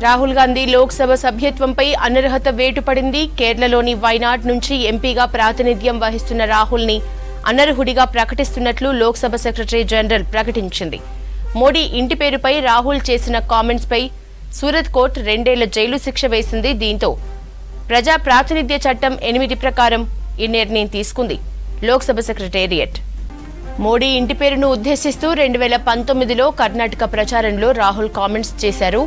రాహుల్ గాంధీ లోక్సభ సభ్యత్వంపై అనర్హత వేటు పడింది. కేరళలోని వైనాడ్ నుంచి ఎంపీగా ప్రాతినిధ్యం వహిస్తున్న రాహుల్ని అనర్హుడిగా ప్రకటిస్తున్నట్లు లోక్సభ సెక్రటరీ జనరల్ ప్రకటించింది. మోడీ ఇంటి పేరుపై రాహుల్ చేసిన కామెంట్స్ పై సూరత్ కోర్టు 2 ఏళ్ల జైలు శిక్ష వేసింది. దీంతో ప్రజా ప్రాతినిధ్య చట్టం 8 ప్రకారం ఈ నిర్ణయం తీసుకుంది లోక్సభ సెక్రటేరియట్. మోడీ ఇంటి పేరును ఉద్దేశిస్తూ 2019లో కర్ణాటక ప్రచారంలో రాహుల్ కామెంట్స్ చేశారు.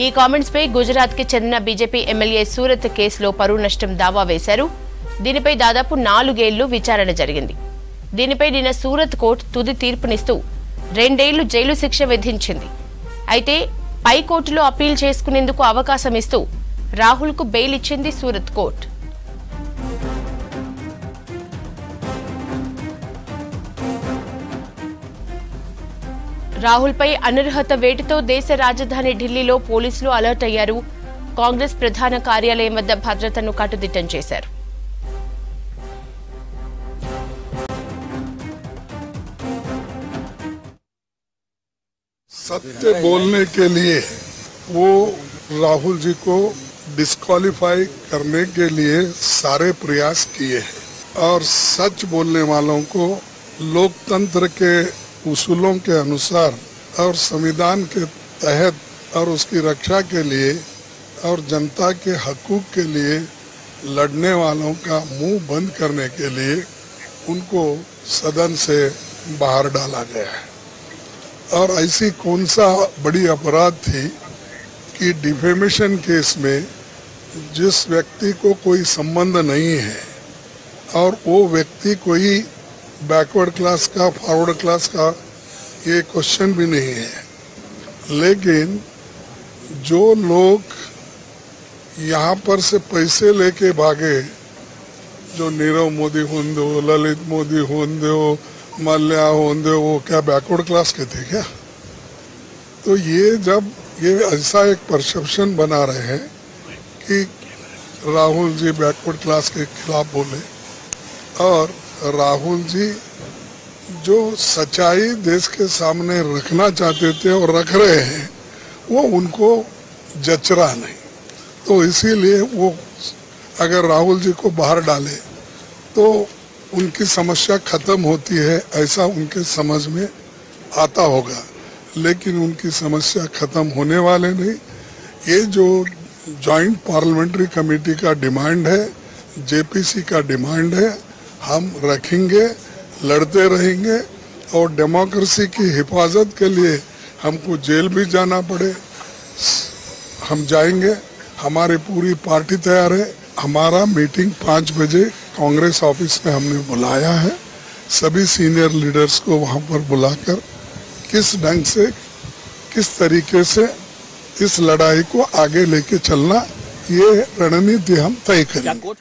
ఈ కామెంట్స్ పై గుజరాత్ కి చెందిన బీజేపీ ఎమ్మెల్యే సూరత్ కేసులో పరువు నష్టం దావా వేశారు. దీనిపై దాదాపు 4 ఏళ్లు విచారణ జరిగింది. దీనిపై నిన్న సూరత్ కోర్టు తుది తీర్పునిస్తూ 2 ఏళ్లు జైలు శిక్ష విధించింది. అయితే పై కోర్టులో అప్పీల్ చేసుకునేందుకు అవకాశం ఇస్తూ రాహుల్ కు బెయిల్ ఇచ్చింది సూరత్ కోర్టు. రాహుల్ పై అనర్హత వేటుతో దేశ రాజధాని ఢిల్లీలో పోలీసులు అలర్ట్ అయ్యారు. కాంగ్రెస్ ప్రధాన కార్యాలయం వద్ద భద్రతను కట్టుదిట్టం చేశారు. सत्य बोलने के लिए वो राहुल जी को डिस्क्वालीफाई करने के लिए सारे प्रयास किए हैं और सच बोलने वालों को लोकतंत्र के उसूलों के अनुसार और संविधान के तहत और उसकी रक्षा के लिए और जनता के हकूक के लिए लड़ने वालों का मुंह बंद करने के लिए उनको सदन से बाहर डाला गया है। और ऐसी कौन सा बड़ी अपराध थी कि डिफेमेशन केस में जिस व्यक्ति को कोई संबंध नहीं है और वो व्यक्ति कोई बैकवर्ड क्लास का फॉरवर्ड क्लास का ये क्वेश्चन भी नहीं है, लेकिन जो लोग यहाँ पर से पैसे लेके भागे, जो नीरव मोदी होंदे, ललित मोदी होंदे, मल्ल्या होंदे, वो क्या बैकवर्ड क्लास के थे क्या? तो ये जब ये ऐसा एक परसेप्शन बना रहे हैं कि राहुल जी बैकवर्ड क्लास के खिलाफ बोले और राहुल जी जो सच्चाई देश के सामने रखना चाहते थे और रख रहे हैं वो उनको जच रहा नहीं, तो इसीलिए वो अगर राहुल जी को बाहर डाले तो उनकी समस्या खत्म होती है, ऐसा उनके समझ में आता होगा, लेकिन उनकी समस्या खत्म होने वाले नहीं। ये जो जॉइंट पार्लियामेंट्री कमेटी का डिमांड है, जेपीसी का डिमांड है, हम रखेंगे, लड़ते रहेंगे और डेमोक्रेसी की हिफाजत के लिए हमको जेल भी जाना पड़े हम जाएंगे। हमारी पूरी पार्टी तैयार है। हमारा मीटिंग 5 बजे कांग्रेस ऑफिस में हमने बुलाया है। सभी सीनियर लीडर्स को वहां पर बुलाकर किस ढंग से, किस तरीके से इस लड़ाई को आगे लेके चलना, ये रणनीति हम तय करेंगे।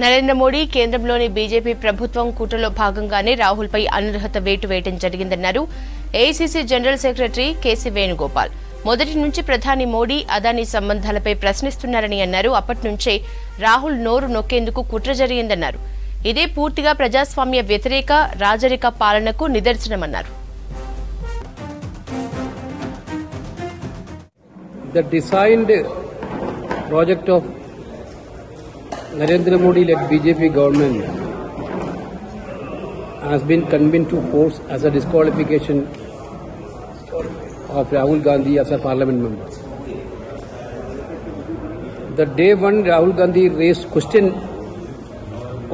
నరేంద్ర మోడీ కేంద్రంలోని బీజేపీ ప్రభుత్వం కూటమిలో భాగంగానే రాహుల్ పై అనర్హత వేటు వేయడం జరిగిందన్నారు AICC general secretary K C Venugopal. మొదటి నుంచి ప్రధాని మోడీ అదానీ సంబంధాలపై ప్రశ్నిస్తున్నారని అన్నారు. అప్పటి నుంచే రాహుల్ నోరు నొక్కేందుకు కుట్ర జరిగిందన్నారు. ఇదే పూర్తిగా ప్రజాస్వామ్య వ్యతిరేక రాజరిక పాలనకు నిదర్శనమన్నారు. The designed project of Narendra Modi-led BJP government has been convened to force as a disqualification of Rahul Gandhi as a parliament member. The day one Rahul Gandhi raised question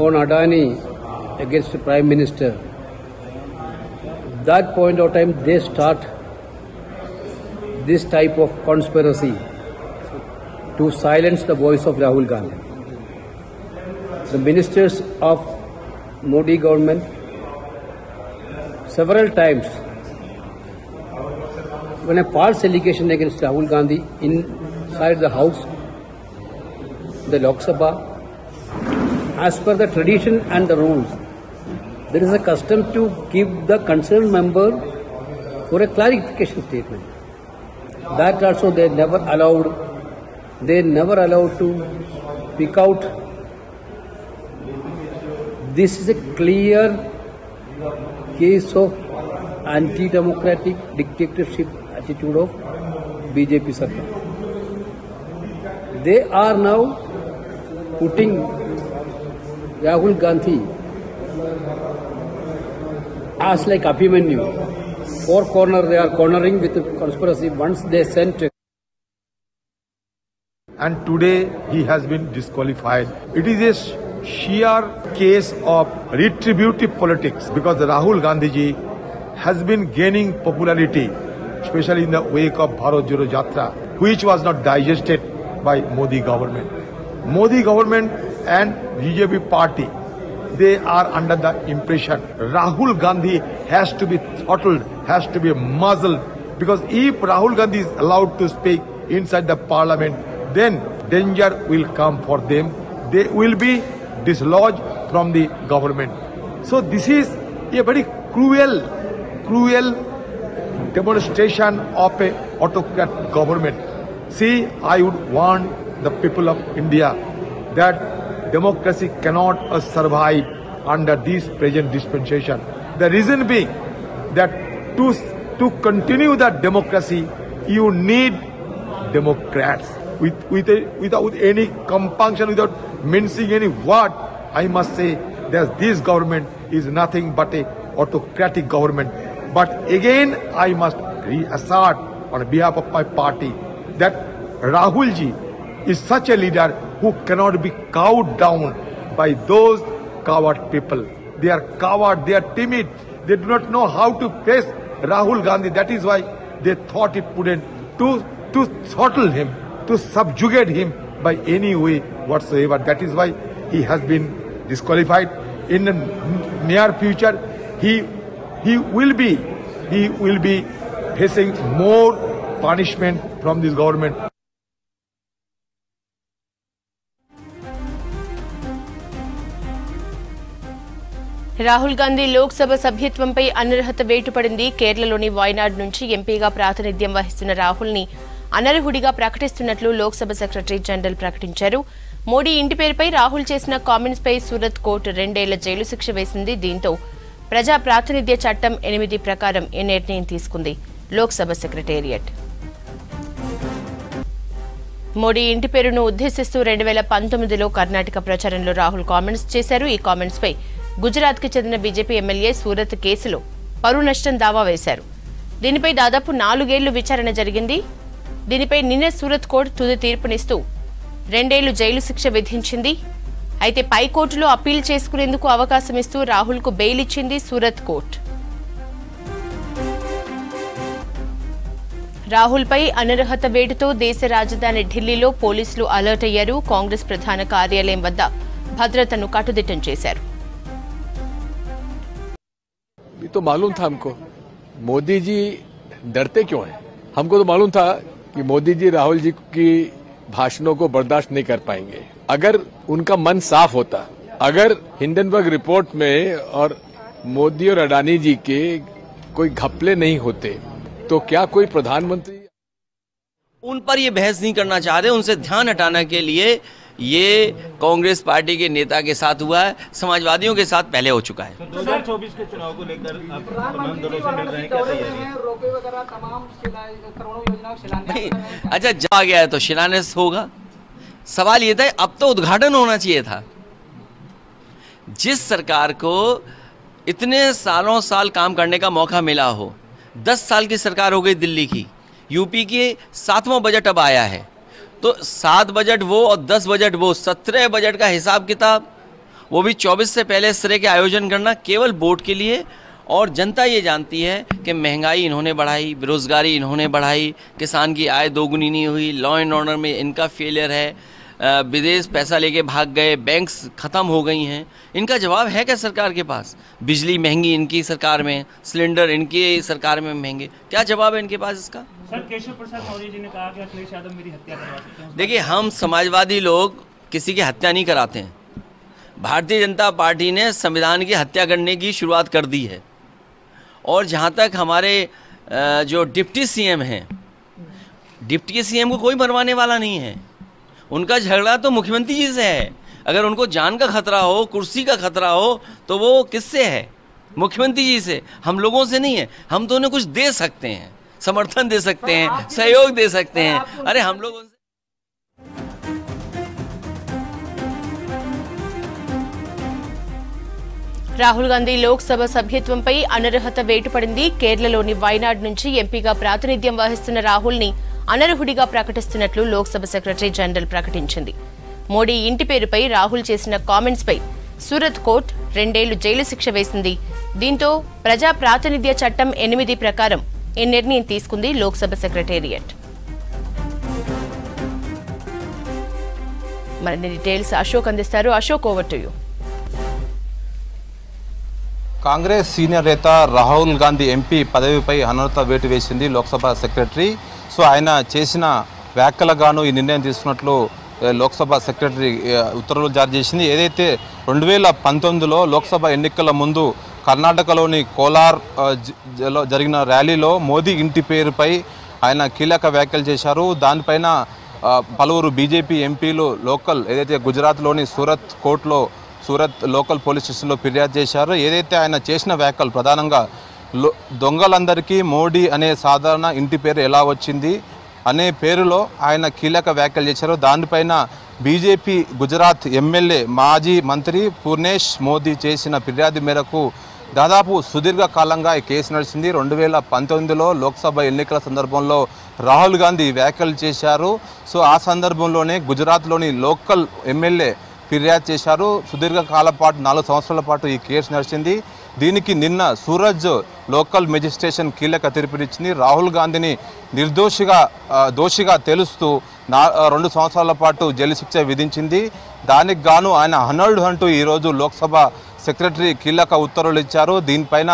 on Adani against the Prime Minister, that point of time they start this type of conspiracy to silence the voice of Rahul Gandhi. The ministers of Modi government several times, when a false allegation against Rahul Gandhi inside the house, the Lok Sabha, as per the tradition and the rules, there is a custom to give the concerned member for a clarification statement. That also they never allowed to speak out. This is a clear case of anti-democratic dictatorship at attitude of BJP Sarkar. They are now putting Rahul Gandhi as like Abhimanyu. Four corner they are cornering with conspiracy. Once they sent. And today he has been disqualified. It is a sheer case of retributive politics because Rahul Gandhi ji has been gaining popularity, especially in the wake of Bharat Jodo Yatra, which was not digested by Modi government. Modi government and BJP party, they are under the impression Rahul Gandhi has to be throttled, has to be muzzled, because if Rahul Gandhi is allowed to speak inside the parliament, then danger will come for them. They will be dislodged from the government. So this is a very cruel demonstration of a autocrat government. See, I would warn the people of India that democracy cannot survive under this present dispensation. The reason being that to continue that democracy, you need Democrats. Without any compunction, without mincing any word, I must say that this government is nothing but a autocratic government. But again, I must reassert on behalf of my party that Rahul ji is such a leader who cannot be cowed down by those coward people. They are coward, they are timid, they do not know how to face Rahul Gandhi. That is why they thought it prudent to throttle him, to subjugate him by any way whatsoever. That is why he has been disqualified. In the near future, he will be facing more punishment from this government. Rahul Gandhi Lok Sabha సభ్యత్వంపై అనర్హత వేటు పడింది. కేరళలోని వయనాడ్ నుంచి ఎంపీగా ప్రాతినిధ్యం వహిస్తున్న రాహుల్ ని అనర్హుడిగా ప్రకటిస్తున్నట్లు Lok Sabha secretary general ప్రకటించారు. మోడీ ఇంటి పేరుపై రాహుల్ చేసిన కామెంట్స్ పై సూరత్ కోర్టు 2 ఏళ్ల జైలు శిక్ష వేసింది. దీంతో ప్రజా ప్రాతినిధ్య చట్టం 8 ప్రకారం ఈ నిర్ణయం తీసుకుంది లోక్సభ సెక్రటేరియట్. మోడీ ఇంటి పేరును ఉద్దేశిస్తూ 2019లో కర్ణాటక ప్రచారంలో రాహుల్ కామెంట్స్ చేశారు. ఈ కామెంట్స్ పై గుజరాత్ కి చెందిన బీజేపీ ఎమ్మెల్యే సూరత్ కేసులో పరువు నష్టం దావా వేశారు. దీనిపై దాదాపు 4 ఏళ్లు విచారణ జరిగింది. దీనిపై నిన్న సూరత్ కోర్టు తుది తీర్పునిస్తూ 2 ఏళ్లు జైలు శిక్ష విధించింది. అయితే పైకోర్టులో అప్పీల్ చేసుకునేందుకు అవకాశం ఇస్తూ రాహుల్ కు బెయిల్ ఇచ్చింది సూరత్ కోర్టు. రాహుల్ పై అనర్హత వేటుతో దేశ రాజధాని ఢిల్లీలో పోలీసులు అలర్ట్ అయ్యారు. కాంగ్రెస్ ప్రధాన కార్యాలయం వద్ద భద్రతను కట్టుదిట్టం చేశారు. तो मालूम था हमको मोदी जी डरते क्यों हैं। हमको तो मालूम था कि मोदी जी राहुल जी की भाषणों को बर्दाश्त नहीं कर पाएंगे। अगर उनका मन साफ होता, अगर हिंडनबर्ग रिपोर्ट में और मोदी और अडानी जी के कोई घपले नहीं होते तो क्या कोई प्रधानमंत्री उन पर ये बहस नहीं करना चाह रहे। उनसे ध्यान हटाने के लिए ये कांग्रेस पार्टी के नेता के साथ हुआ है, समाजवादियों के साथ पहले हो चुका है। 2024 के चुनाव को लेकर आप तमाम दलों से मिल रहे हैं, क्या तैयारी? रोपवे वगैरह तमाम करोड़ों योजनाओं का शिलान्यास। अच्छा, जा गया है तो शिलान्यास होगा। सवाल ये था, अब तो उद्घाटन होना चाहिए था। जिस सरकार को इतने सालों साल काम करने का मौका मिला हो, 10 साल की सरकार हो गई दिल्ली की, यूपी की 7वां बजट अब आया है, तो 7 बजट वो और 10 बजट वो, 17 बजट का हिसाब किताब, वो भी 24 से पहले इस तरह के आयोजन करना केवल वोट के लिए। और जनता ये जानती है कि महंगाई इन्होंने बढ़ाई, बेरोजगारी इन्होंने बढ़ाई, किसान की आय दोगुनी नहीं हुई, लॉ एंड ऑर्डर में इनका फेलियर है, विदेश पैसा लेके भाग गए, बैंक्स ख़त्म हो गई हैं। इनका जवाब है क्या सरकार के पास? बिजली महंगी इनकी सरकार में, सिलेंडर इनकी सरकार में महंगे, क्या जवाब है इनके पास इसका? सर, केशव प्रसाद मौर्य जी ने कहा कि अखिलेश यादव मेरी हत्या करवा सकते हैं। देखिए, हम समाजवादी लोग किसी की हत्या नहीं कराते हैं। भारतीय जनता पार्टी ने संविधान की हत्या करने की शुरुआत कर दी है। और जहाँ तक हमारे जो डिप्टी सीएम हैं, डिप्टी सीएम को कोई मरवाने वाला नहीं है। उनका झगड़ा तो मुख्यमंत्री जी से है। अगर उनको जान का खतरा हो, कुर्सी का खतरा हो, तो वो किससे है? मुख्यमंत्री जी से, हम लोगों से नहीं है। हम तो उन्हें कुछ दे सकते हैं, समर्थन दे सकते हैं, सहयोग दे सकते हैं। अरे हम लोग उनसे రాహుల్ గాంధీ లోక్సభ సభ్యత్వంపై అనర్హత వేటు పడింది. కేరళలోని వైనాడ్ నుంచి ఎంపీగా ప్రాతినిధ్యం వహిస్తున్న రాహుల్ ని అనర్హుడిగా ప్రకటిస్తున్నట్లు లోక్సభ సెక్రటరీ జనరల్ ప్రకటించింది. మోడీ ఇంటి పేరుపై రాహుల్ చేసిన కామెంట్స్ పై సూరత్ కోర్టు 2 ఏళ్లు జైలు శిక్ష వేసింది. దీంతో ప్రజా ప్రాతినిధ్య చట్టం 8 ప్రకారం ఈ నిర్ణయం తీసుకుంది లోక్సభ సెక్రటేరియట్. మరిన్ని డీటెయిల్స్ అశోక్ అందిస్తారు. Ashok, over to you. Congress senior నేత రాహుల్ గాంధీ ఎంపీ పదవిపై అనర్హత వేటు వేసింది లోక్సభ సెక్రటరీ. సో ఆయన చేసిన వ్యాఖ్యలకు గాను ఈ నిర్ణయం తీసుకున్నట్లు లోక్సభ సెక్రటరీ ఉత్తర్వులు జారీ చేసింది. ఏదైతే 2019లో లోక్సభ ఎన్నికల ముందు కర్ణాటకలోని కోలార్ జరిగిన ర్యాలీలో మోదీ ఇంటి పేరుపై ఆయన కీలక వ్యాఖ్యలు చేశారు. దానిపైన పలువురు బీజేపీ ఎంపీలు లోకల్ ఏదైతే గుజరాత్లోని సూరత్ లోకల్ పోలీస్ స్టేషన్లో ఫిర్యాదు చేశారు. ఏదైతే ఆయన చేసిన వ్యాఖ్యలు ప్రధానంగా దొంగలందరికీ మోడీ అనే సాధారణ ఇంటి పేరు ఎలా వచ్చింది అనే పేరులో ఆయన కీలక వ్యాఖ్యలు చేశారు. దానిపైన బీజేపీ గుజరాత్ ఎమ్మెల్యే మాజీ మంత్రి పూర్ణేష్ మోదీ చేసిన ఫిర్యాదు మేరకు దాదాపు సుదీర్ఘకాలంగా ఈ కేసు నడిచింది. 2019లో లోక్సభ ఎన్నికల సందర్భంలో రాహుల్ గాంధీ వ్యాఖ్యలు చేశారు. సో ఆ సందర్భంలోనే గుజరాత్లోని లోకల్ ఎమ్మెల్యే ఫిర్యాదు చేశారు. సుదీర్ఘకాలం పాటు 4 సంవత్సరాల పాటు ఈ కేసు నడిచింది. దీనికి నిన్న సూరజ్ లోకల్ మెజిస్ట్రేషన్ కీలక తీర్పునిచ్చింది. రాహుల్ గాంధీని దోషిగా తెలుస్తూ 2 సంవత్సరాల పాటు జైలు శిక్ష విధించింది. దానికి గాను ఆయన అనర్హుడు అంటూ ఈరోజు లోక్సభ సెక్రటరీ కీలక ఉత్తర్వులు ఇచ్చారు. దీనిపైన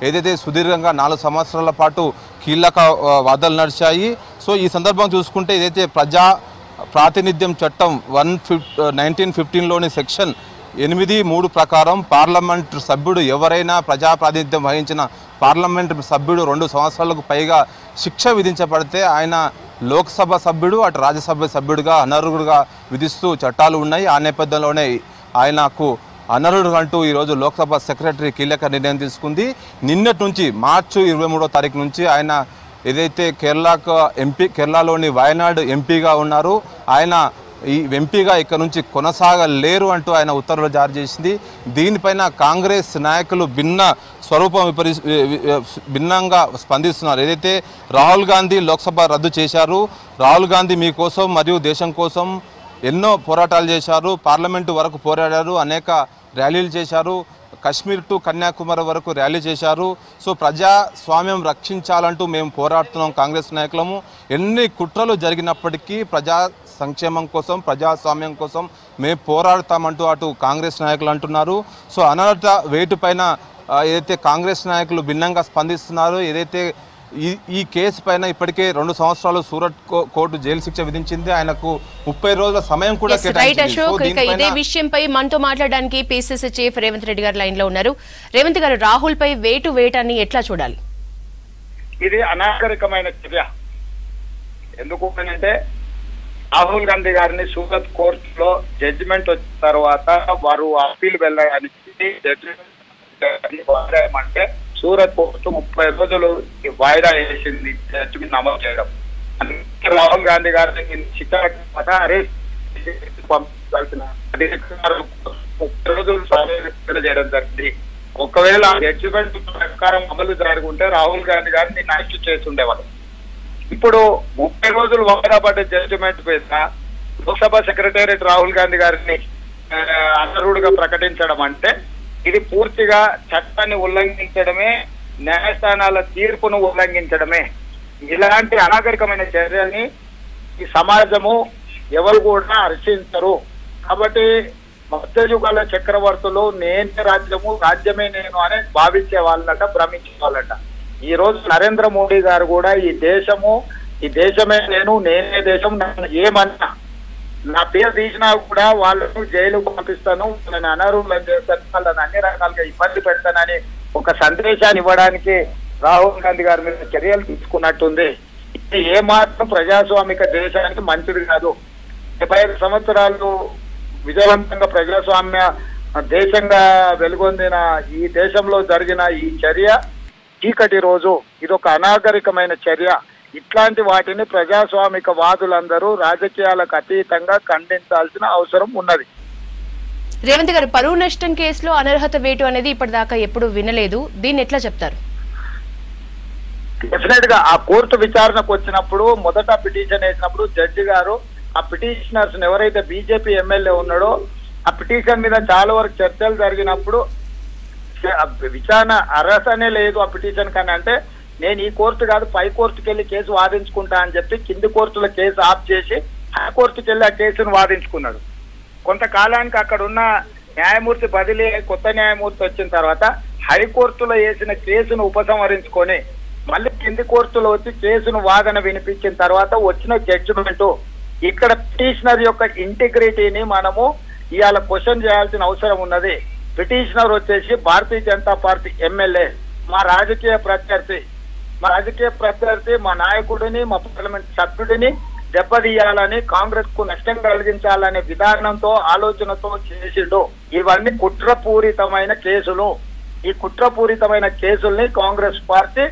ఏదైతే సుదీర్ఘంగా 4 సంవత్సరాల పాటు కీలక వాదనలు నడిచాయి. సో ఈ సందర్భం చూసుకుంటే ఏదైతే ప్రజా ప్రాతినిధ్యం చట్టం 1915లోని సెక్షన్ 8(3) ప్రకారం పార్లమెంట్ సభ్యుడు ఎవరైనా ప్రజా ప్రాతినిధ్యం వహించిన పార్లమెంట్ సభ్యుడు 2 సంవత్సరాలకు పైగా శిక్ష విధించబడితే ఆయన లోక్సభ సభ్యుడు అటు రాజ్యసభ సభ్యుడిగా అనర్హుడిగా విధిస్తూ చట్టాలు ఉన్నాయి. ఆ నేపథ్యంలోనే ఆయనకు అనర్హుడు అంటూ ఈరోజు లోక్సభ సెక్రటరీ కీలక నిర్ణయం తీసుకుంది. నిన్నటి నుంచి మార్చి 23వ తారీఖు నుంచి ఆయన ఏదైతే కేరళలోని వయనాడ్ ఎంపీగా ఉన్నారు, ఆయన ఈ ఎంపీగా ఇక్కడ నుంచి కొనసాగలేరు అంటూ ఆయన ఉత్తర్వులు జారీ చేసింది. దీనిపైన కాంగ్రెస్ నాయకులు భిన్నంగా స్పందిస్తున్నారు. ఏదైతే రాహుల్ గాంధీ లోక్సభ రద్దు చేశారు, రాహుల్ గాంధీ మీకోసం మరియు దేశం కోసం ఎన్నో పోరాటాలు చేశారు, పార్లమెంటు వరకు పోరాడారు, అనేక ర్యాలీలు చేశారు, కశ్మీర్ టు కన్యాకుమారి వరకు ర్యాలీ చేశారు. సో ప్రజాస్వామ్యం రక్షించాలంటూ మేము పోరాడుతున్నాం కాంగ్రెస్ నాయకులము. ఎన్ని కుట్రలు జరిగినప్పటికీ ప్రజా సంక్షేమం కోసం ప్రజాస్వామ్యం కోసం మేము పోరాడతామంటూ అటు కాంగ్రెస్ నాయకులు అంటున్నారు. సో అనర్హత వేటు పైన ఏదైతే కాంగ్రెస్ నాయకులు భిన్నంగా స్పందిస్తున్నారు. ఏదైతే ఈ కేసు పైన ఇప్పటికే 2 సంవత్సరాలు సూరత్ కోర్టు జైలు శిక్ష విధించింది. ఆయనకు 30 రోజుల సమయం కూడా కేటాయించింది. ఇదే విషయంపై మనతో మాట్లాడడానికి పిసిసి చీఫ్ రేవంత్ రెడ్డి గారు లైన్ లో ఉన్నారు. రేవంత్ గారు, రాహుల్ పై వేటు వేటాన్ని ఎట్లా చూడాలి? ఇది అనాగరికమైన చర్య. ఎందుకు అంటే రాహుల్ గాంధీ గారిని సూరత్ కోర్టులో జడ్జిమెంట్ వచ్చిన తర్వాత వారు అప్పీల్ వెళ్ళడానికి అంటే సూరత్ కోర్టు 30 రోజులు వాయిదా వేసింది జడ్జిమెంట్ అమలు చేయడం. అందుకే రాహుల్ గాంధీ గారిని శిక్ష పంపించాల్సిన 30 రోజులు చేయడం జరిగింది. ఒకవేళ జడ్జిమెంట్ ప్రకారం అమలు జరుగుంటే రాహుల్ గాంధీ గారిని అరెస్ట్ చేసి ఉండేవాళ్ళు. ఇప్పుడు 30 రోజులు వాయిదా పడ్డ జడ్జిమెంట్ మీద లోక్సభ సెక్రటేరియట్ రాహుల్ గాంధీ గారిని అనర్హుడిగా ప్రకటించడం అంటే ఇది పూర్తిగా చట్టాన్ని ఉల్లంఘించడమే, న్యాయస్థానాల తీర్పును ఉల్లంఘించడమే. ఇలాంటి అనాగరికమైన చర్యని ఈ సమాజము ఎవరు కూడా హర్షించరు. కాబట్టి మధ్యయుగాల చక్రవర్తులు నేనే రాజ్యము, రాజ్యమే నేను అని భావించే వాళ్ళట, భ్రమించే వాళ్ళట. ఈ రోజు నరేంద్ర మోడీ గారు కూడా ఈ దేశమే నేనే దేశం, ఏమన్నా నా పేరు తీసినా కూడా వాళ్ళను జైలుకు పంపిస్తాను, వాళ్ళని అనర్హులను చేస్తాను, వాళ్ళని అన్ని రకాలుగా ఇబ్బంది పెడతానని ఒక సందేశాన్ని ఇవ్వడానికి రాహుల్ గాంధీ గారి మీద చర్యలు తీసుకున్నట్టుంది. ఇది ఏమాత్రం ప్రజాస్వామిక దేశానికి మంచిది కాదు. 75 సంవత్సరాలు విజయవంతంగా ప్రజాస్వామ్య దేశంగా వెలుగొందిన ఈ దేశంలో జరిగిన ఈ చర్య చీకటి రోజు, ఇదొక అనాగరికమైన చర్య. ఇట్లాంటి వాటిని ప్రజాస్వామిక వాదులందరూ రాజకీయాలకు అతీతంగా ఖండించాల్సిన అవసరం ఉన్నది. రేవంత్ గారు, పరువు నష్టం కేసులో అనర్హత వేటు అనేది ఇప్పటిదాకా ఎప్పుడు వినలేదు, దీన్ని ఎట్లా చెప్తారు? డెఫినెట్ గా ఆ కోర్టు విచారణకు వచ్చినప్పుడు మొదట పిటిషన్ వేసినప్పుడు జడ్జి గారు ఆ పిటిషనర్స్ ఎవరైతే బీజేపీ ఎమ్మెల్యే ఉన్నాడో ఆ పిటిషన్ మీద చాలా వరకు చర్చలు జరిగినప్పుడు విచారణ అర్హతనే లేదు ఆ పిటిషన్ కానీ అంటే నేను ఈ కోర్టు కాదు పై కోర్టుకి వెళ్ళి కేసు వాదించుకుంటా అని చెప్పి కింది కోర్టుల కేసు ఆఫ్ చేసి హైకోర్టుకి వెళ్ళి ఆ కేసును వాదించుకున్నాడు. కొంతకాలానికి అక్కడ ఉన్న న్యాయమూర్తి బదిలీ కొత్త న్యాయమూర్తి వచ్చిన తర్వాత హైకోర్టులో వేసిన కేసును ఉపసంహరించుకొని మళ్ళీ కింది కోర్టులో వచ్చి కేసును వాదన వినిపించిన తర్వాత వచ్చిన జడ్జిమెంట్ ఇక్కడ పిటిషనర్ యొక్క ఇంటిగ్రిటీని మనము ఇవాళ క్వశ్చన్ చేయాల్సిన అవసరం ఉన్నది. పిటిషనర్ వచ్చేసి భారతీయ జనతా పార్టీ ఎమ్మెల్యే, మా రాజకీయ ప్రత్యర్థి, మా నాయకుడిని, మా పార్లమెంట్ సభ్యుడిని దెబ్బతీయాలని, కాంగ్రెస్ కు నష్టం కలిగించాలనే విధానంతో ఆలోచనతో చేసిండు. ఇవన్నీ కుట్రపూరితమైన కేసులు. ఈ కుట్రపూరితమైన కేసుల్ని కాంగ్రెస్ పార్టీ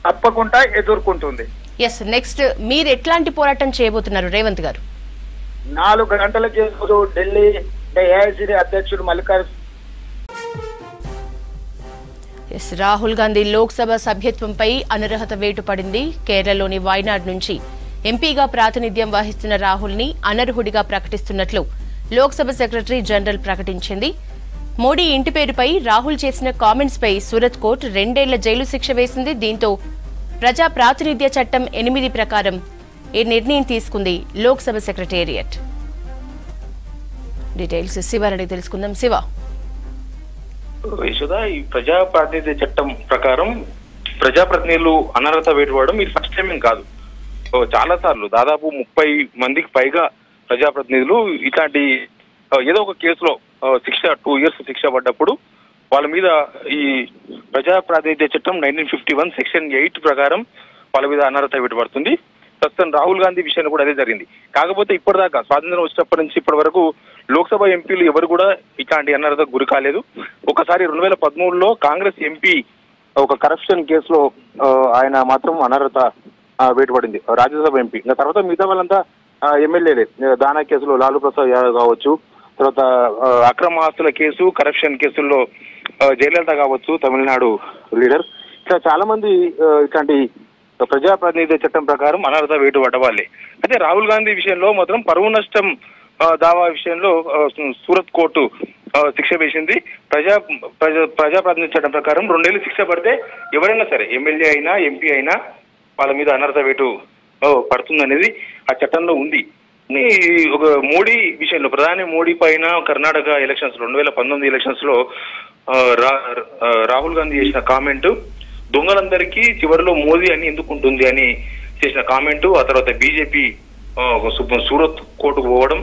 తప్పకుండా ఎదుర్కొంటుంది. ఎస్, నెక్స్ట్ మీరు ఎట్లాంటి పోరాటం చేయబోతున్నారు రేవంత్ గారు? 4 గంటలకి ఢిల్లీ ఏఐసిసి అధ్యక్షుడు మల్లికార్జున రాహుల్ గాంధీ లోక్సభ సభ్యత్వంపై అనర్హత వేటు పడింది. కేరళలోని వైనాడ్ నుంచి ఎంపీగా ప్రాతినిధ్యం వహిస్తున్న రాహుల్ ని అనర్హుడిగా ప్రకటిస్తున్నట్లు లోక్సభ సెక్రటరీ జనరల్ ప్రకటించింది. మోడీ ఇంటి పేరుపై రాహుల్ చేసిన కామెంట్స్ పై సూరత్ కోర్టు 2 ఏళ్ల జైలు శిక్ష వేసింది. దీంతో ప్రజా ప్రాతినిధ్య చట్టం 8 ప్రకారం ఈ నిర్ణయం తీసుకుంది లోక్సభ సెక్రటేరియట్. డీటెయిల్స్ శివారెడ్డి తెలుసుకుందాం. శివ, యశోద, ఈ ప్రజా ప్రాతినిధ్య చట్టం ప్రకారం ప్రజాప్రతినిధులు అనర్హత వేటుపడడం ఇది ఫస్ట్ టైం కాదు. చాలా సార్లు దాదాపు 30 మందికి పైగా ప్రజాప్రతినిధులు ఇట్లాంటి ఏదో ఒక కేసులో 2 years శిక్ష పడ్డప్పుడు వాళ్ళ మీద ఈ ప్రజా ప్రాతినిధ్య చట్టం 1951 సెక్షన్ 8 ప్రకారం వాళ్ళ మీద అనర్హత వేటుపడుతుంది. ప్రస్తుతం రాహుల్ గాంధీ విషయంలో కూడా అదే జరిగింది. కాకపోతే ఇప్పటిదాకా స్వాతంత్రం వచ్చినప్పటి నుంచి ఇప్పటి వరకు లోక్సభ ఎంపీలు ఎవరు కూడా ఇట్లాంటి అనర్హతకు గురి కాలేదు. ఒకసారి 2013లో కాంగ్రెస్ ఎంపీ ఒక కరప్షన్ కేసులో ఆయన మాత్రం అనర్హత వేటుపడింది, రాజ్యసభ ఎంపీ. ఇంకా తర్వాత మిగతా వాళ్ళంతా ఎమ్మెల్యేలే. దానా కేసులో లాలూ ప్రసాద్ యాదవ్ కావచ్చు, తర్వాత అక్రమ ఆస్తుల కేసు, కరప్షన్ కేసుల్లో జయలలిత కావచ్చు, తమిళనాడు లీడర్, ఇట్లా చాలా మంది ఇట్లాంటి ప్రజాప్రాతినిధ్య చట్టం ప్రకారం అనర్హత వేటు పడ్డవాళ్ళే. అయితే రాహుల్ గాంధీ విషయంలో మాత్రం పరువు నష్టం దావా విషయంలో సూరత్ కోర్టు శిక్ష వేసింది. ప్రజాప్రాతినిధ్య చట్టం ప్రకారం 2 ఏళ్ళు శిక్ష పడితే ఎవరైనా సరే ఎమ్మెల్యే అయినా ఎంపీ అయినా వాళ్ళ మీద అనర్హత వేటు పడుతుందనేది ఆ చట్టంలో ఉంది. ఒక మోడీ విషయంలో ప్రధాని మోడీ పైన కర్ణాటక ఎలక్షన్స్ 2019 ఎలక్షన్స్ లో రాహుల్ గాంధీ చేసిన కామెంట్ దొంగలందరికీ చివరిలో మోదీ అని ఎందుకుంటుంది అని చేసిన కామెంటు, ఆ తర్వాత బీజేపీ సూరత్ కోర్టుకు పోవడం,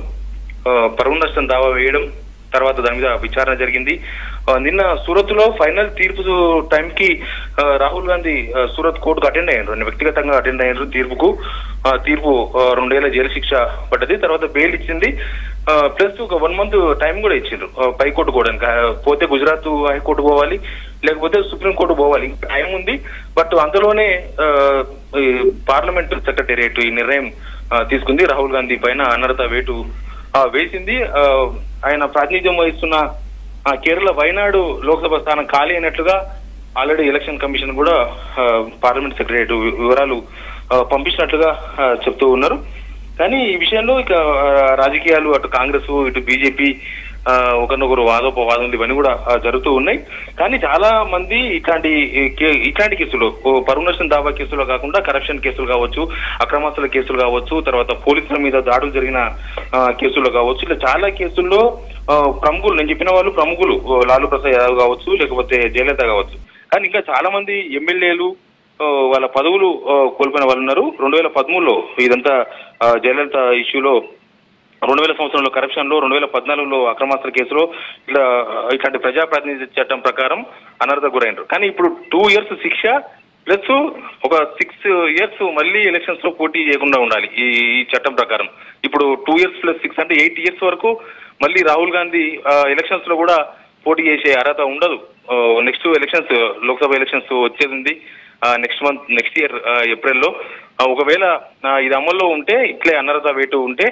పరువు నష్టం దావా వేయడం, తర్వాత దాని మీద విచారణ జరిగింది. నిన్న సూరత్ లో ఫైనల్ తీర్పు టైంకి రాహుల్ గాంధీ సూరత్ కోర్టుకు అటెండ్ అయ్యారు, వ్యక్తిగతంగా అటెండ్ అయ్యారు. తీర్పు 2 ఏళ్ల జైలు శిక్ష పడ్డది. తర్వాత బెయిల్ ఇచ్చింది, ప్లస్ ఒక 1 month టైం కూడా ఇచ్చిండ్రు పైకోర్టు పోవడానికి. పోతే గుజరాత్ హైకోర్టు పోవాలి, లేకపోతే సుప్రీంకోర్టు పోవాలి, ఇంకా టైం ఉంది. బట్ అంతలోనే పార్లమెంట్ సెక్రటేరియట్ ఈ నిర్ణయం తీసుకుంది, రాహుల్ గాంధీ పైన అనర్హత వేటు వేసింది. ఆయన ప్రాతినిధ్యం వహిస్తున్న కేరళ వైనాడు లోక్సభ స్థానం ఖాళీ అయినట్లుగా ఆల్రెడీ ఎలక్షన్ కమిషన్ కూడా పార్లమెంట్ సెక్రటేరియట్ వివరాలు పంపించినట్లుగా చెప్తూ ఉన్నారు. కానీ ఈ విషయంలో ఇక రాజకీయాలు అటు కాంగ్రెస్ ఇటు బీజేపీ ఒకరినొకరు వాదోపవాదములు ఇవన్నీ కూడా జరుగుతూ ఉన్నాయి. కానీ చాలా మంది ఇట్లాంటి కేసులు, పరువు నష్టం దావా కేసులో కాకుండా కరప్షన్ కేసులు కావచ్చు, అక్రమాస్తుల కేసులు కావచ్చు, తర్వాత పోలీసుల మీద దాడులు జరిగిన కేసుల్లో కావచ్చు, ఇలా చాలా కేసుల్లో ప్రముఖులు, నేను చెప్పిన వాళ్ళు ప్రముఖులు, లాలూ ప్రసాద్ యాదవ్ కావచ్చు, లేకపోతే జయలలిత కావచ్చు. కానీ ఇంకా చాలా మంది ఎమ్మెల్యేలు వాళ్ళ పదవులు కోల్పోయిన వాళ్ళు ఉన్నారు. 2013లో ఇదంతా జయలలిత ఇష్యూలో, 2000 సంవత్సరంలో కరప్షన్ లో, 2014లో అక్రమాస్తుల కేసులో ఇట్లాంటి ప్రజాప్రాతినిధ్య చట్టం ప్రకారం అనర్హత గురైనరు. కానీ ఇప్పుడు 2 years శిక్ష ప్లస్ ఒక 6 years మళ్ళీ ఎలక్షన్స్ లో పోటీ చేయకుండా ఉండాలి ఈ చట్టం ప్రకారం. ఇప్పుడు 2 years + 6 అంటే 8 years వరకు మళ్ళీ రాహుల్ గాంధీ ఎలక్షన్స్ లో కూడా పోటీ చేసే అర్హత ఉండదు. నెక్స్ట్ ఎలక్షన్స్, లోక్సభ ఎలక్షన్స్ వచ్చేది ఉంది నెక్స్ట్ ఇయర్ ఏప్రిల్లో. ఒకవేళ ఇది అమల్లో ఉంటే, ఇట్లే అనర్హత వేటు ఉంటే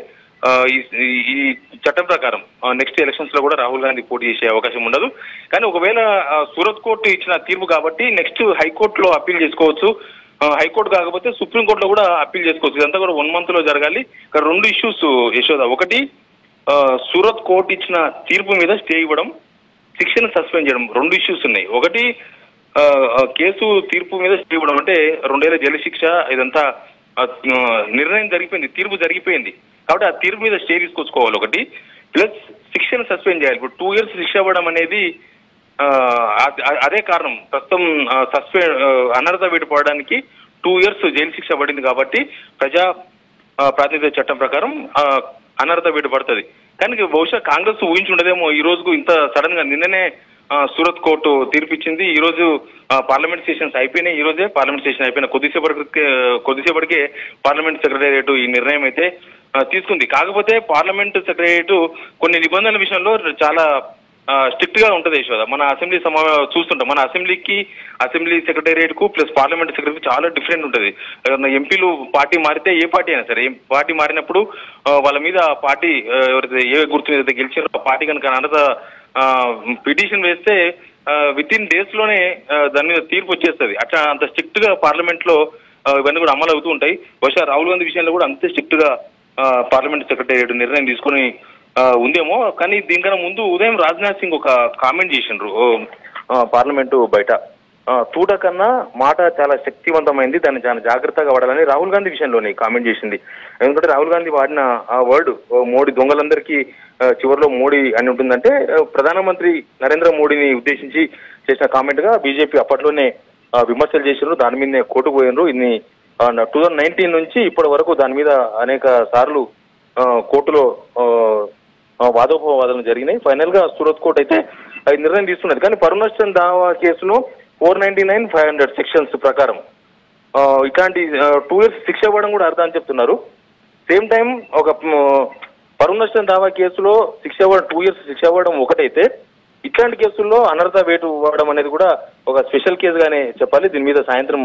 ఈ చట్టం ప్రకారం నెక్స్ట్ ఎలక్షన్స్ లో కూడా రాహుల్ గాంధీ పోటీ చేసే అవకాశం ఉండదు. కానీ ఒకవేళ సూరత్ కోర్టు ఇచ్చిన తీర్పు కాబట్టి నెక్స్ట్ హైకోర్టులో అప్పీల్ చేసుకోవచ్చు. హైకోర్టు కాకపోతే సుప్రీంకోర్టులో కూడా అప్పీల్ చేసుకోవచ్చు. ఇదంతా కూడా 1 month లో జరగాలి. ఇక్కడ 2 ఇష్యూస్ యశోద. ఒకటి, సూరత్ కోర్టు ఇచ్చిన తీర్పు మీద స్టే ఇవ్వడం, శిక్షను సస్పెండ్ చేయడం. 2 ఇష్యూస్ ఉన్నాయి. ఒకటి, కేసు తీర్పు మీద స్టే ఇవ్వడం అంటే 2 ఏళ్ల జైలు శిక్ష, ఇదంతా నిర్ణయం జరిగిపోయింది, తీర్పు జరిగిపోయింది కాబట్టి ఆ తీర్పు మీద స్టే తీసుకొచ్చుకోవాలి ఒకటి. ప్లస్ శిక్షను సస్పెండ్ చేయాలి. ఇప్పుడు 2 years శిక్ష అవ్వడం అనేది అదే కారణం. ప్రస్తుతం అనర్హత వేటు పడడానికి 2 years జైలు శిక్ష పడింది కాబట్టి ప్రజా ప్రాతినిధ్య చట్టం ప్రకారం అనర్హత వేటు పడుతుంది. కానీ బహుశా కాంగ్రెస్ ఊహించుండదేమో ఈ రోజుకు ఇంత సడన్ గా. నిన్ననే సూరత్ కోర్టు తీర్పిచ్చింది. ఈ రోజు పార్లమెంట్ సెషన్స్ అయిపోయినాయి. ఈ రోజే పార్లమెంట్ సెషన్ అయిపోయిన కొద్దిసేపటికే పార్లమెంట్ సెక్రటేరియట్ ఈ నిర్ణయం అయితే తీసుకుంది. కాకపోతే పార్లమెంట్ సెక్రటేరియట్ కొన్ని నిబంధనల విషయంలో చాలా స్ట్రిక్ట్ గా ఉంటది యశోద. మన అసెంబ్లీ చూస్తుంటాం, మన అసెంబ్లీ సెక్రటేరియట్ కు ప్లస్ పార్లమెంట్ సెక్రటరీ చాలా డిఫరెంట్ ఉంటది. ఎంపీలు పార్టీ మారితే, ఏ పార్టీ అయినా సరే పార్టీ మారినప్పుడు వాళ్ళ మీద పార్టీ ఎవరైతే ఏ గుర్తు మీద గెలిచారో ఆ పార్టీ కనుక అనర్హత పిటిషన్ వేస్తే విత్ ఇన్ డేస్ లోనే దాని మీద తీర్పు వచ్చేస్తుంది. అట్లా అంత స్ట్రిక్ట్ గా పార్లమెంట్ లో ఇవన్నీ కూడా అమలు అవుతూ ఉంటాయి. బహుశా రాహుల్ గాంధీ విషయంలో కూడా అంతే స్ట్రిక్ట్ గా పార్లమెంట్ సెక్రటేరియట్ నిర్ణయం తీసుకుని ఉందేమో. కానీ దీనికన్నా ముందు ఉదయం రాజ్నాథ్ సింగ్ ఒక కామెంట్ చేసిండ్రు పార్లమెంటు బయట. తూట కన్నా మాట చాలా శక్తివంతమైంది, దాన్ని చాలా జాగ్రత్తగా వాడాలని రాహుల్ గాంధీ విషయంలోనే కామెంట్ చేసింది. ఎందుకంటే రాహుల్ గాంధీ వాడిన ఆ వర్డ్ మోడీ దొంగలందరికీ చివరిలో మోడీ అని ఉంటుందంటే ప్రధానమంత్రి నరేంద్ర మోడీని ఉద్దేశించి చేసిన కామెంట్ గా బీజేపీ అప్పట్లోనే విమర్శలు చేసినారు, దాని మీదనే కోర్టుకు పోయినరు. ఇన్ని 2019 నుంచి ఇప్పటి వరకు దాని మీద అనేక సార్లు కోర్టులో వాదోపవాదాలు జరిగినాయి. ఫైనల్ గా సూరత్ కోర్టు అయితే నిర్ణయం తీసుకున్నది. కానీ పరువు నష్టం దావా కేసులో 499, 500 సెక్షన్స్ ప్రకారం ఇట్లాంటి 2 years శిక్ష ఇవ్వడం కూడా అర్థం అని చెప్తున్నారు. సేమ్ టైం ఒక పరువు నష్టం దావా కేసులో 2 years శిక్ష ఇవ్వడం ఒకటైతే, ఇట్లాంటి కేసుల్లో అనర్హత వేటు ఇవ్వడం అనేది కూడా ఒక స్పెషల్ కేసుగానే చెప్పాలి. దీని మీద సాయంత్రం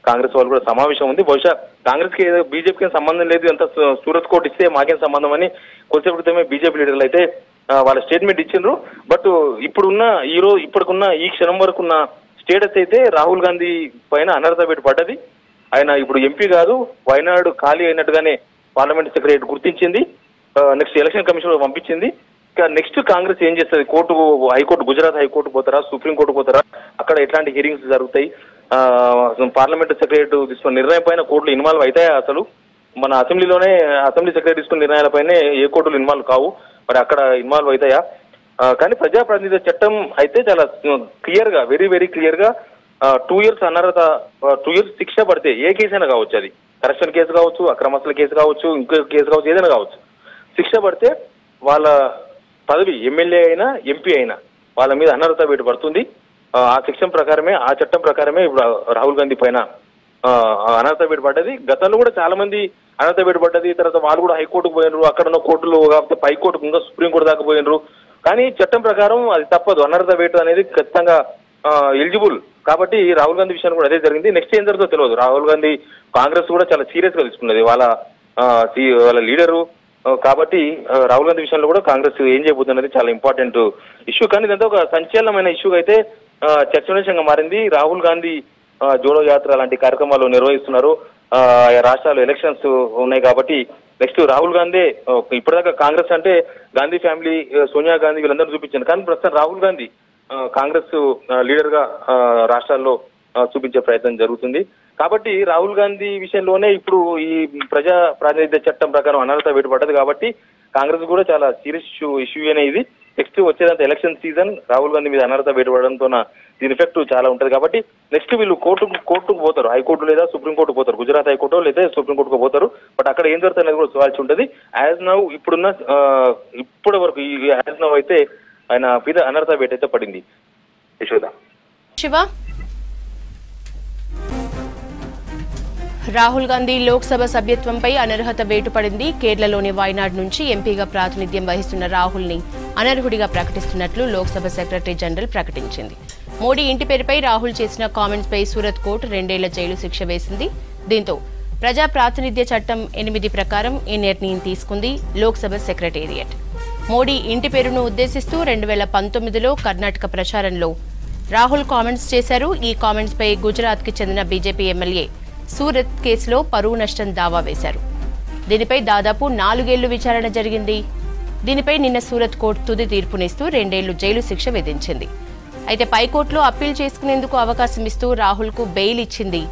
కాంగ్రెస్ వాళ్ళు కూడా సమావేశం ఉంది. బహుశా కాంగ్రెస్ కి బీజేపీకి సంబంధం లేదు, ఎంత సూరత్ కోర్టు ఇస్తే మాకేం సంబంధం అని కొద్దిసేపు క్రితమే బీజేపీ లీడర్లు అయితే వాళ్ళ స్టేట్మెంట్ ఇచ్చిండ్రు. బట్ ఇప్పటికున్న ఈ క్షణం వరకు ఉన్న స్టేటస్ అయితే రాహుల్ గాంధీ పైన అనర్హత వేటు పడ్డది. ఆయన ఇప్పుడు ఎంపీ కాదు, వైనాడు ఖాళీ అయినట్టుగానే పార్లమెంట్ సెక్రటరీ గుర్తించింది. నెక్స్ట్ ఎలక్షన్ కమిషన్ పంపించింది. నెక్స్ట్ కాంగ్రెస్ ఏం చేస్తుంది? హైకోర్టు, గుజరాత్ హైకోర్టు పోతారా, సుప్రీంకోర్టు పోతారా, అక్కడ ఎట్లాంటి హియరింగ్స్ జరుగుతాయి, పార్లమెంట్ సెక్రటరీ తీసుకున్న నిర్ణయం పైన కోర్టులు ఇన్వాల్వ్ అవుతాయా? అసలు మన అసెంబ్లీ సెక్రటరీ తీసుకున్న నిర్ణయాలపైనే ఏ కోర్టులు ఇన్వాల్వ్ కావు, మరి అక్కడ ఇన్వాల్వ్ అవుతాయా? కానీ ప్రజాప్రతినిధి చట్టం అయితే చాలా క్లియర్ గా, వెరీ వెరీ క్లియర్ గా 2 years అనర్హత, 2 years శిక్ష పడితే ఏ కేసు అయినా కావచ్చు, అది కరప్షన్ కేసు కావచ్చు, అక్రమస్తుల కేసు కావచ్చు, ఇంకో కేసు కావచ్చు, ఏదైనా కావచ్చు, శిక్ష పడితే వాళ్ళ పదవి ఎమ్మెల్యే అయినా ఎంపీ అయినా వాళ్ళ మీద అనర్హత వేటు పడుతుంది. ఆ సెక్షన్ ప్రకారమే, ఆ చట్టం ప్రకారమే ఇప్పుడు రాహుల్ గాంధీ పైన అనర్హత వేటు పడ్డది. గతంలో కూడా చాలా మంది అనర్హత వేటు పడ్డది. తర్వాత వాళ్ళు కూడా హైకోర్టుకు పోయినరు, అక్కడ ఉన్న కోర్టులు కాకపోతే పై కోర్టుకు, ఇంకా సుప్రీంకోర్టు దాకా పోయినరు. కానీ చట్టం ప్రకారం అది తప్పదు, అనర్హత వేటు అనేది ఖచ్చితంగా ఎలిజిబుల్. కాబట్టి రాహుల్ గాంధీ విషయాన్ని కూడా అదే జరిగింది. నెక్స్ట్ ఏం జరుగుతుందో తెలియదు. రాహుల్ గాంధీ కాంగ్రెస్ కూడా చాలా సీరియస్ గా తీసుకున్నది, వాళ్ళ లీడరు. కాబట్టి రాహుల్ గాంధీ విషయంలో కూడా కాంగ్రెస్ ఏం చేయబోతున్నది చాలా ఇంపార్టెంట్ ఇష్యూ. కానీ ఇదంతా ఒక సంచలనమైన ఇష్యూగా అయితే చర్చనీయాంశంగా మారింది. రాహుల్ గాంధీ జోడో యాత్ర లాంటి కార్యక్రమాలు నిర్వహిస్తున్నారు. రాష్ట్రాలు ఎలక్షన్స్ ఉన్నాయి కాబట్టి నెక్స్ట్ రాహుల్ గాంధీ, ఇప్పటిదాకా కాంగ్రెస్ అంటే గాంధీ ఫ్యామిలీ, సోనియా గాంధీ వీళ్ళందరూ చూపించారు. కానీ ప్రస్తుతం రాహుల్ గాంధీ కాంగ్రెస్ లీడర్ గా రాష్ట్రాల్లో చూపించే ప్రయత్నం జరుగుతుంది. కాబట్టి రాహుల్ గాంధీ విషయంలోనే ఇప్పుడు ఈ ప్రజా ప్రాతినిధ్య చట్టం ప్రకారం అనర్హత వేటు పడ్డది. కాబట్టి కాంగ్రెస్ కూడా చాలా సీరియస్ ఇష్యూ అనేది. నెక్స్ట్ వచ్చేదంతా ఎలక్షన్ సీజన్, రాహుల్ గాంధీ మీద అనర్హత వేటు పడడంతో దీని ఎఫెక్ట్ చాలా ఉంటుంది. కాబట్టి నెక్స్ట్ వీళ్ళు కోర్టుకు పోతారు, హైకోర్టు లేదా సుప్రీంకోర్టు పోతారు, గుజరాత్ హైకోర్టు లేదా సుప్రీంకోర్టుకు పోతారు. బట్ అక్కడ ఏం జరుగుతుంది అనేది కూడా చూడాల్సి ఉంటుంది. యాజ్ నౌ ఇప్పటి వరకు యాజ్ నౌ అయితే ఆయన మీద అనర్హత వేటు అయితే పడింది. యశోద. శివ, రాహుల్ గాంధీ లోక్సభ సభ్యత్వంపై అనర్హత వేటు పడింది. కేరళలోని వైనాడ్ నుంచి ఎంపీగా ప్రాతినిధ్యం వహిస్తున్న రాహుల్ని అనర్హుడిగా ప్రకటిస్తున్నట్లు లోక్సభ సెక్రటరీ జనరల్ ప్రకటించింది. మోడీ ఇంటి పేరుపై రాహుల్ చేసిన కామెంట్స్ పై సూరత్ కోర్టు 2 ఏళ్ల జైలు శిక్ష వేసింది. దీంతో ప్రజా ప్రాతినిధ్య చట్టం 8 ప్రకారం ఈ నిర్ణయం తీసుకుంది లోక్సభ సెక్రటేరియట్. మోడీ ఇంటి పేరును ఉద్దేశిస్తూ 2019లో కర్ణాటక ప్రచారంలో రాహుల్ కామెంట్స్ చేశారు. ఈ కామెంట్స్ పై గుజరాత్కి చెందిన బీజేపీ ఎమ్మెల్యే సూరత్ కేసులో పరువు నష్టం దావా వేశారు. దీనిపై దాదాపు 4 ఏళ్లు విచారణ జరిగింది. దీనిపై నిన్న సూరత్ కోర్టు తుది తీర్పునిస్తూ 2 ఏళ్లు జైలు శిక్ష విధించింది. అయితే పైకోర్టులో అప్పీల్ చేసుకునేందుకు అవకాశం ఇస్తూ రాహుల్కు బెయిల్ ఇచ్చింది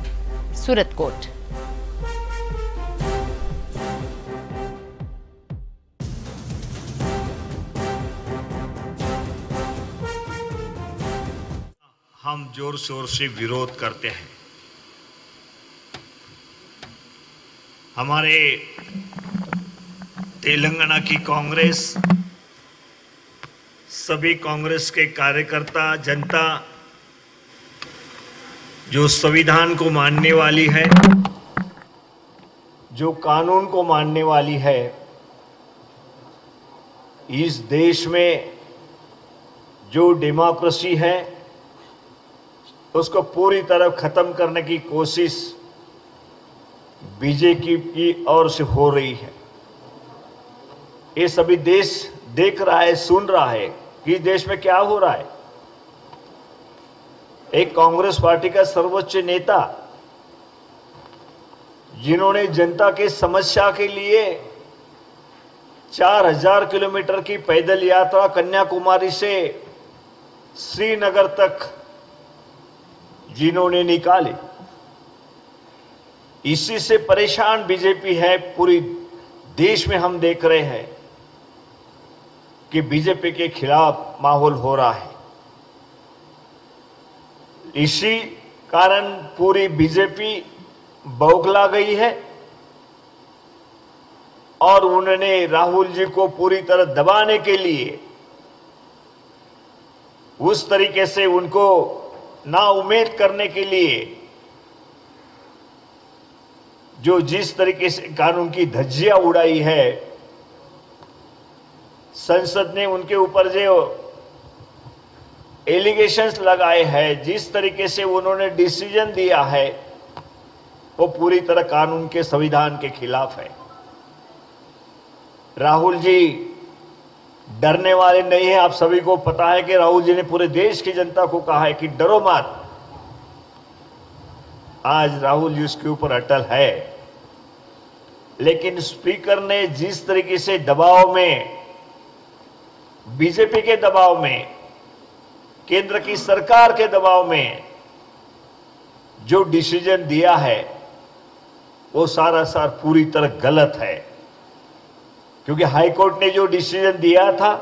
సూరత్ కోర్టు. हम जोर शोर से विरोध करते हैं। हमारे तेलंगाना की कांग्रेस, सभी कांग्रेस के कार्यकर्ता, जनता जो संविधान को मानने वाली है, जो कानून को मानने वाली है, इस देश में जो डेमोक्रेसी है उसको पूरी तरह खत्म करने की कोशिश बीजेपी की ओर से हो रही है। ये सभी देश देख रहा है, सुन रहा है कि इस देश में क्या हो रहा है। एक कांग्रेस पार्टी का सर्वोच्च नेता जिन्होंने जनता के समस्या के लिए 4000 किलोमीटर की पैदल यात्रा कन्याकुमारी से श्रीनगर तक जिन्होंने निकाले, इसी से परेशान बीजेपी है। पूरी देश में हम देख रहे हैं कि बीजेपी के खिलाफ माहौल हो रहा है। इसी कारण पूरी बीजेपी बौखला गई है और उन्होंने राहुल जी को पूरी तरह दबाने के लिए उस तरीके से उनको ना उम्मीद करने के लिए जो जिस तरीके से कानून की धज्जियां उड़ाई है, संसद ने उनके ऊपर जो एलिगेशंस लगाए हैं, जिस तरीके से उन्होंने डिसीजन दिया है, वो पूरी तरह कानून के, संविधान के खिलाफ है। राहुल जी डरने वाले नहीं है। आप सभी को पता है कि राहुल जी ने पूरे देश की जनता को कहा है कि डरो मत। आज राहुल जी उसके ऊपर अटल है, लेकिन स्पीकर ने जिस तरीके से दबाव में, बीजेपी के दबाव में, केंद्र की सरकार के दबाव में जो डिसीजन दिया है, वो सारा पूरी तरह गलत है। क्योंकि हाईकोर्ट ने जो डिसीजन दिया था,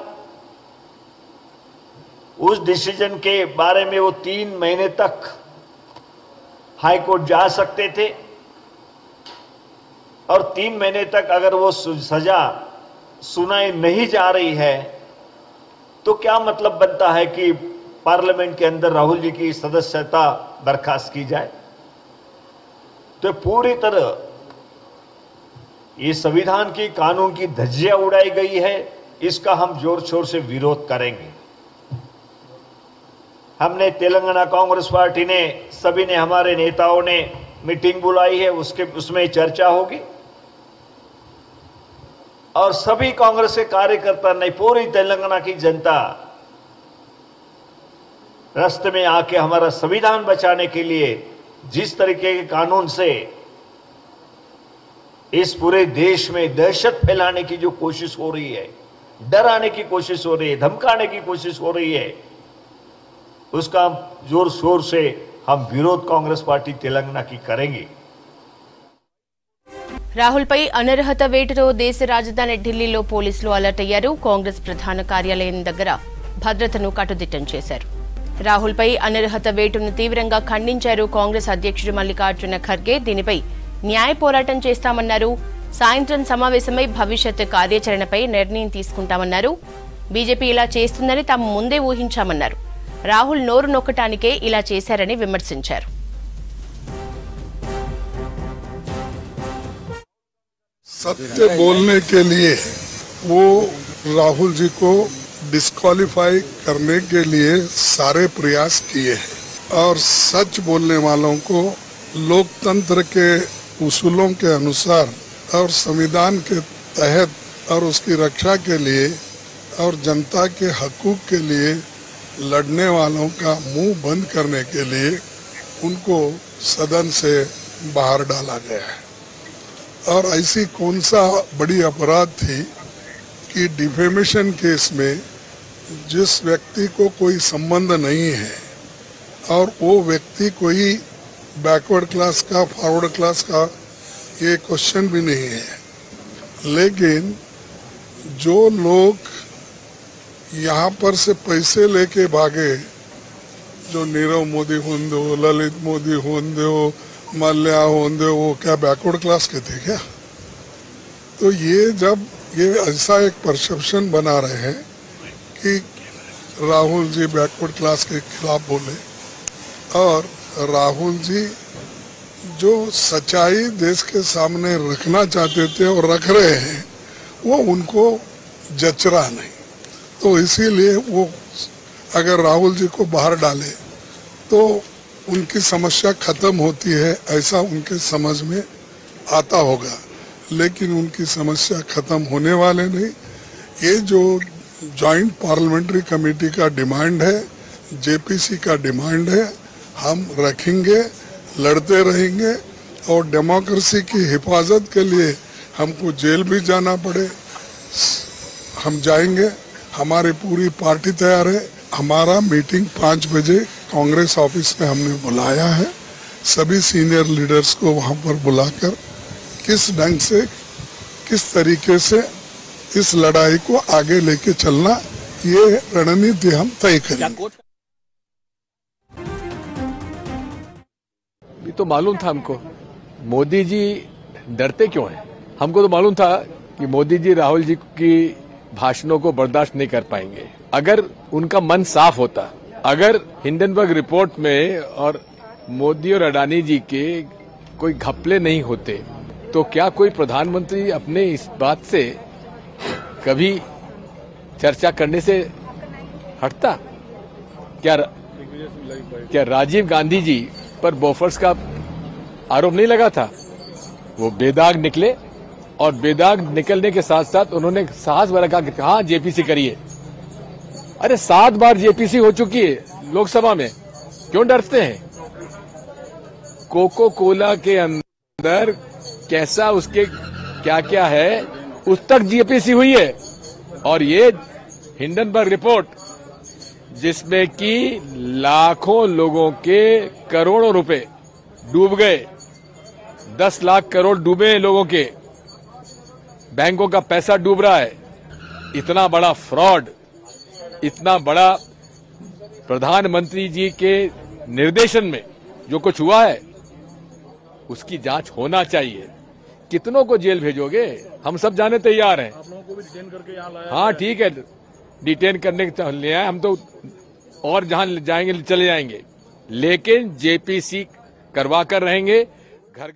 उस डिसीजन के बारे में वो 3 महीने तक हाईकोर्ट जा सकते थे और 3 महीने तक अगर वो सजा सुनाई नहीं जा रही है तो क्या मतलब बनता है कि पार्लियामेंट के अंदर राहुल जी की सदस्यता बर्खास्त की जाए। तो पूरी तरह ये संविधान की, कानून की धज्जियां उड़ाई गई है। इसका हम जोर शोर से विरोध करेंगे। हमने तेलंगाना कांग्रेस पार्टी ने, सभी ने, हमारे नेताओं ने मीटिंग बुलाई है, उसमें चर्चा होगी और सभी कांग्रेस के कार्यकर्ता ने, पूरी तेलंगाना की जनता रास्ते में आके हमारा संविधान बचाने के लिए जिस तरीके के कानून से इस पूरे देश में दहशत फैलाने की जो कोशिश हो रही है, डराने की कोशिश हो रही है, धमकाने की कोशिश हो रही है, उसका जोर शोर से हम विरोध कांग्रेस पार्टी तेलंगाना की करेंगे। రాహుల్పై అనర్హత వేటుతో దేశ రాజధాని ఢిల్లీలో పోలీసులు అలర్ట్ అయ్యారు. కాంగ్రెస్ ప్రధాన కార్యాలయం దగ్గర భద్రతను కట్టుదిట్టం చేశారు. రాహుల్పై అనర్హత వేటును తీవ్రంగా ఖండించారు కాంగ్రెస్ అధ్యక్షుడు మల్లికార్జున ఖర్గే. దీనిపై న్యాయ పోరాటం చేస్తామన్నారు. సాయంత్రం సమావేశమై భవిష్యత్ కార్యాచరణపై నిర్ణయం తీసుకుంటామన్నారు. బీజేపీ ఇలా చేస్తుందని తాము ముందే ఊహించామన్నారు. రాహుల్ నోరు నొక్కటానికే ఇలా చేశారని విమర్శించారు. सत्य बोलने के लिए वो राहुल जी को डिस्क्वालीफाई करने के लिए सारे प्रयास किए हैं और सच बोलने वालों को लोकतंत्र के उसूलों के अनुसार और संविधान के तहत और उसकी रक्षा के लिए और जनता के हकूक के लिए लड़ने वालों का मुंह बंद करने के लिए उनको सदन से बाहर डाला गया है। और ऐसी कौन सा बड़ी अपराध थी कि डिफेमेशन केस में जिस व्यक्ति को कोई संबंध नहीं है और वो व्यक्ति कोई बैकवर्ड क्लास का फॉरवर्ड क्लास का ये क्वेश्चन भी नहीं है, लेकिन जो लोग यहाँ पर से पैसे लेके भागे, जो नीरव मोदी होंदे हो, ललित मोदी होंदे हो, मल्ल्या होंदे हो, वो क्या बैकवर्ड क्लास के थे क्या? तो ये जब ये ऐसा एक परसेप्शन बना रहे हैं कि राहुल जी बैकवर्ड क्लास के खिलाफ बोले और राहुल जी जो सच्चाई देश के सामने रखना चाहते थे और रख रहे हैं वो उनको जच रहा नहीं, तो इसीलिए वो अगर राहुल जी को बाहर डाले तो उनकी समस्या खत्म होती है, ऐसा उनके समझ में आता होगा, लेकिन उनकी समस्या खत्म होने वाले नहीं। ये जो जॉइंट पार्लियामेंट्री कमेटी का डिमांड है, जेपीसी का डिमांड है, हम रखेंगे, लड़ते रहेंगे और डेमोक्रेसी की हिफाजत के लिए हमको जेल भी जाना पड़े हम जाएंगे। हमारी पूरी पार्टी तैयार है। हमारा मीटिंग 5 बजे कांग्रेस ऑफिस में हमने बुलाया है। सभी सीनियर लीडर्स को वहां पर बुलाकर किस ढंग से, किस तरीके से इस लड़ाई को आगे लेके चलना, ये रणनीति हम तय करेंगे। ये तो मालूम था हमको, मोदी जी डरते क्यों हैं? हमको तो मालूम था कि मोदी जी राहुल जी की भाषणों को बर्दाश्त नहीं कर पाएंगे। अगर उनका मन साफ होता, अगर हिंडनबर्ग रिपोर्ट में और मोदी और अडानी जी के कोई घपले नहीं होते, तो क्या कोई प्रधानमंत्री अपने इस बात से कभी चर्चा करने से हटता? क्या राजीव गांधी जी पर बोफर्स का आरोप नहीं लगा था? वो बेदाग निकले और बेदाग निकलने के साथ साथ उन्होंने साहस भरा कहा कि हाँ जेपीसी करिए। अरे 7 बार जेपीसी हो चुकी है लोकसभा में, क्यों डरते हैं? कोको कोला के अंदर कैसा उसके क्या क्या है उस तक जेपीसी हुई है। और ये हिंडनबर्ग रिपोर्ट जिसमें कि लाखों लोगों के करोड़ों रुपए डूब गए, 10 लाख करोड़ डूबे हैं लोगों के, बैंकों का पैसा डूब रहा है। इतना बड़ा फ्रॉड, इतना बड़ा प्रधानमंत्री जी के निर्देशन में जो कुछ हुआ है उसकी जांच होना चाहिए। कितनों को जेल भेजोगे? हम सब जाने तैयार हैं। आप लोगों को भी डिटेन करके यहाँ लाया। हाँ ठीक है, डिटेन करने के लिए आए हम तो, और जहां जाएंगे चले जाएंगे, लेकिन जेपीसी करवा कर रहेंगे। घर